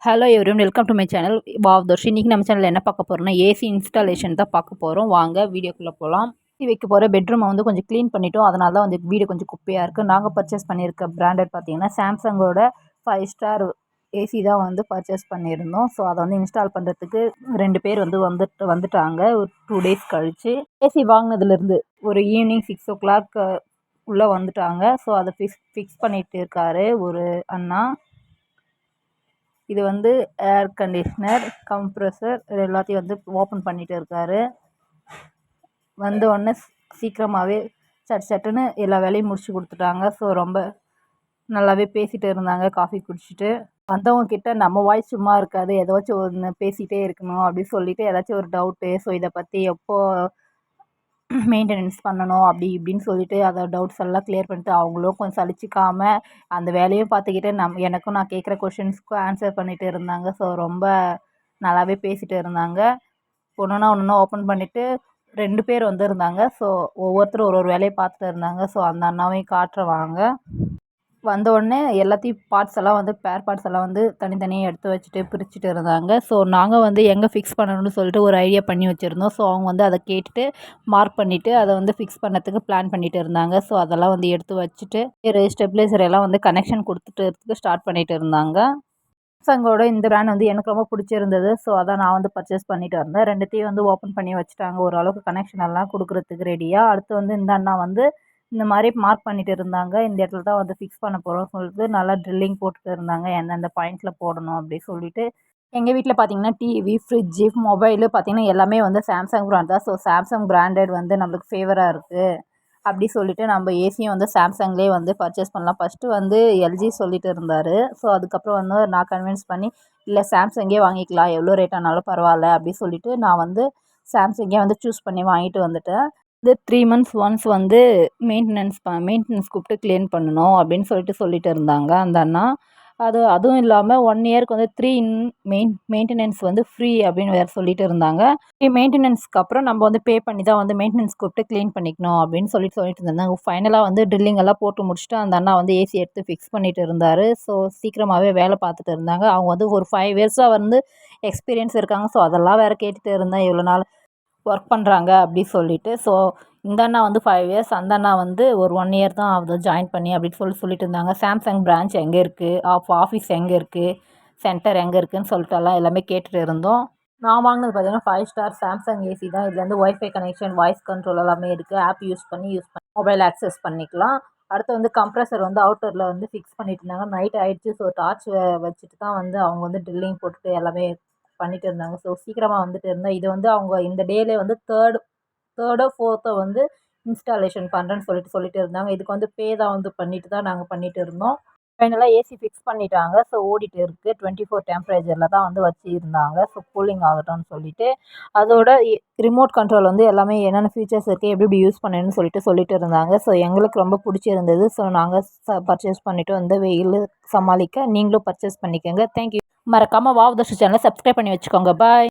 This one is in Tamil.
Hello everyone, welcome to my channel wow Darsh. இன்றைக்கி நம்ம சேனலில் என்ன பார்க்க போகிறோம்னா ஏசி இன்ஸ்டாலேஷன் தான் பார்க்க போகிறோம். வாங்க வீடியோக்குள்ளே போகலாம். ஏசி வைக்க போகிற பெட்ரூமை வந்து கொஞ்சம் க்ளீன் பண்ணிட்டோம். அதனால தான் வந்து வீடு கொஞ்சம் குப்பையாக இருக்குது. நாங்கள் பர்ச்சேஸ் பண்ணியிருக்க பிராண்டட் பார்த்தீங்கன்னா சாம்சங்கோட 5 ஸ்டார் ஏசி தான் வந்து பர்ச்சேஸ் பண்ணியிருந்தோம். ஸோ அதை வந்து இன்ஸ்டால் பண்ணுறதுக்கு 2 பேர் வந்துட்டாங்க ஒரு 2 டேஸ் கழித்து. ஏசி வாங்கினதுலேருந்து ஒரு ஈவினிங் 6 o'clock உள்ளே வந்துட்டாங்க. ஸோ அதை ஃபிக்ஸ் பண்ணிகிட்டு இருக்காரு ஒரு அண்ணா. இது வந்து ஏர் கண்டிஷ்னர், கம்ப்ரஸர் எல்லாத்தையும் வந்து ஓப்பன் பண்ணிகிட்டு இருக்காரு. வந்த உடனே சீக்கிரமாகவே சட்டுன்னு எல்லா வேலையும் முடிச்சு கொடுத்துட்டாங்க. ஸோ ரொம்ப நல்லாவே பேசிகிட்டு இருந்தாங்க காஃபி குடிச்சிட்டு. வந்தவங்க கிட்ட நம்ம வாய்ஸ் சும்மா இருக்காது, ஏதாச்சும் ஒன்று பேசிகிட்டே இருக்கணும் அப்படின்னு சொல்லிட்டு ஏதாச்சும் ஒரு டவுட்டு, ஸோ இதை பற்றி எப்போ மெயின்டெனன்ஸ் பண்ணணும் அப்படி இப்படின்னு சொல்லிட்டு அதை டவுட்ஸ் எல்லாம் கிளியர் பண்ணிட்டு அவங்களும் கொஞ்சம் சலிச்சிக்காமல் அந்த வேலையும் பார்த்துக்கிட்டு எனக்கும் நான் கேட்குற கொஷின்ஸ்க்கும் ஆன்சர் பண்ணிகிட்டு இருந்தாங்க. ஸோ ரொம்ப நல்லாவே பேசிகிட்டு இருந்தாங்க. ஒன்று ஓப்பன் பண்ணிவிட்டு 2 பேர் வந்திருந்தாங்க. ஸோ ஒவ்வொருத்தரும் ஒரு வேலையை பார்த்துட்டு இருந்தாங்க. ஸோ அந்த அண்ணாவையும் காட்டுறவாங்க. வந்த உடனே எல்லாத்தையும் பார்ட்ஸ் எல்லாம் வந்து பேர் பார்ட்ஸ் எல்லாம் வந்து தனித்தனியாக எடுத்து வச்சுட்டு பிரிச்சுட்டு இருந்தாங்க. ஸோ நாங்கள் வந்து எங்கே ஃபிக்ஸ் பண்ணணும்னு சொல்லிட்டு ஒரு ஐடியா பண்ணி வச்சுருந்தோம். ஸோ அவங்க வந்து அதை கேட்டுட்டு மார்க் பண்ணிவிட்டு அதை வந்து ஃபிக்ஸ் பண்ணதுக்கு பிளான் பண்ணிகிட்டு இருந்தாங்க. ஸோ அதெல்லாம் வந்து எடுத்து வச்சுட்டு ஸ்டெபிலைசர் எல்லாம் வந்து கனெக்ஷன் கொடுத்துட்டு ஸ்டார்ட் பண்ணிகிட்டு இருந்தாங்க. சாம்சங்கோட இந்த பிராண்ட் வந்து எனக்கு ரொம்ப பிடிச்சிருந்தது. ஸோ அதான் நான் வந்து பர்ச்சேஸ் பண்ணிட்டு வந்தேன். 2த்தையும் வந்து ஓப்பன் பண்ணி வச்சுட்டாங்க ஓரளவுக்கு கனெக்ஷன் எல்லாம் கொடுக்குறதுக்கு ரெடியாக. அடுத்து வந்து இந்த அண்ணா வந்து இந்த மாதிரி மார்க் பண்ணிட்டு இருந்தாங்க. இந்த இடத்துல தான் வந்து ஃபிக்ஸ் பண்ண போகிறோம் சொல்லிட்டு நல்லா ட்ரில்லிங் போட்டுட்டு இருந்தாங்க. எந்தெந்த பாயிண்ட்டில் போடணும் அப்படி சொல்லிட்டு. எங்கள் வீட்டில் பார்த்தீங்கன்னா டிவி, ஃப்ரிட்ஜு, மொபைலு பார்த்தீங்கன்னா எல்லாமே வந்து சாம்சங் பிராண்ட் தான். ஸோ சாம்சங் பிராண்டட் வந்து நம்மளுக்கு ஃபேவராக இருக்குது அப்படி சொல்லிட்டு நம்ம ஏசியும் வந்து சாம்சங்லேயே வந்து பர்ச்சேஸ் பண்ணலாம். ஃபஸ்ட்டு வந்து எல்ஜி சொல்லிட்டு இருந்தார். ஸோ அதுக்கப்புறம் வந்து நான் கன்வின்ஸ் பண்ணி இல்லை சாம்சங்கே வாங்கிக்கலாம், எவ்வளோ ரேட் ஆனாலும் பரவாயில்ல அப்படி சொல்லிட்டு நான் வந்து சாம்சங்கே வந்து சூஸ் பண்ணி வாங்கிட்டு வந்துட்டேன். இது 3 months ஒன்ஸ் வந்து மெயின்டெனன்ஸ் கூப்பிட்டு க்ளீன் பண்ணணும் அப்படின்னு சொல்லிட்டு இருந்தாங்க அந்த அண்ணா. அதுவும் இல்லாமல் 1 இயருக்கு வந்து 3 மெயின்டெனன்ஸ் வந்து ஃப்ரீ அப்படின்னு வேறு சொல்லிட்டு இருந்தாங்க. மெயின்டெனன்ஸ்க்கு அப்புறம் நம்ம வந்து பே பண்ணி தான் வந்து மெயின்டெனன்ஸ் கூப்பிட்டு க்ளீன் பண்ணிக்கணும் அப்படின்னு சொல்லிட்டு இருந்தாங்க. ஃபைனலாக வந்து ட்ரில்லிங் எல்லாம் போட்டு முடிச்சுட்டு அந்த அண்ணா வந்து ஏசி எடுத்து ஃபிக்ஸ் பண்ணிட்டு இருந்தார். ஸோ சீக்கிரமாகவே வேலை பார்த்துட்டு இருந்தாங்க. அவங்க வந்து ஒரு 5 இயர்ஸாக வந்து எக்ஸ்பீரியன்ஸ் இருக்காங்க. ஸோ அதெல்லாம் வேறு கேட்டுட்டு இருந்தேன் இவ்வளோ நாள் ஒர்க் பண்ணுறாங்க அப்படி சொல்லிட்டு. ஸோ இந்த அண்ணா வந்து 5 இயர்ஸ், அந்த அண்ணா வந்து ஒரு 1 இயர் தான் ஆகுது ஜாயின் பண்ணி அப்படின்னு சொல்லிட்டு இருந்தாங்க. சாம்சங் பிரான்ச் எங்கே இருக்குது, ஆஃபீஸ் எங்கே இருக்குது, சென்டர் எங்கே இருக்குதுன்னு சொல்லிட்டு எல்லாமே கேட்டுட்டு இருந்தோம். நான் வாங்கினது பார்த்தீங்கன்னா 5 ஸ்டார் சாம்சங் ஏசி தான். இதில் வந்து ஒய்ஃபை கனெக்ஷன், வாய்ஸ் கண்ட்ரோல் எல்லாமே இருக்குது. ஆப் யூஸ் பண்ணி மொபைல் ஆக்சஸ் பண்ணிக்கலாம். அடுத்து வந்து கம்ப்ரஸர் வந்து அவுட்டரில் வந்து ஃபிக்ஸ் பண்ணிட்டு இருந்தாங்க. நைட் ஆகிடுச்சு. ஸோ டார்ச் வச்சுட்டு தான் வந்து அவங்க வந்து ட்ரில்லிங் போட்டுட்டு எல்லாமே பண்ணிட்டு இருந்தாங்க. ஸோ சீக்கிரமாக வந்துட்டு இருந்தேன். இது வந்து அவங்க இந்த டேலே வந்து தேர்டோ ஃபோர்த்தோ வந்து இன்ஸ்டாலேஷன் பண்ணுறேன்னு சொல்லிட்டு இருந்தாங்க. இதுக்கு வந்து பே தான் வந்து பண்ணிட்டு தான் நாங்கள் பண்ணிட்டு இருந்தோம். ஃபைனலாக ஏசி ஃபிக்ஸ் பண்ணிட்டாங்க. ஸோ ஓடிட்டு இருக்குது. 24 டெம்பரேச்சரில் தான் வந்து வச்சுருந்தாங்க. ஸோ கூலிங் ஆகட்டும்னு சொல்லிட்டு. அதோட ரிமோட் கண்ட்ரோல் வந்து எல்லாமே என்னென்ன ஃபீச்சர்ஸ் இருக்குது, எப்படி யூஸ் பண்ணணும்னு சொல்லிட்டு இருந்தாங்க. ஸோ எங்களுக்கு ரொம்ப பிடிச்சிருந்தது. ஸோ நாங்கள் பர்ச்சேஸ் பண்ணிவிட்டு வந்து வெயில் சமாளிக்க நீங்களும் பர்ச்சேஸ் பண்ணிக்கோங்க. தேங்க்யூ. மறக்காமல் வாவ் தர்ஷ் சேனலை சப்ஸ்கிரைப் பண்ணி வச்சுக்கோங்க. பாய்.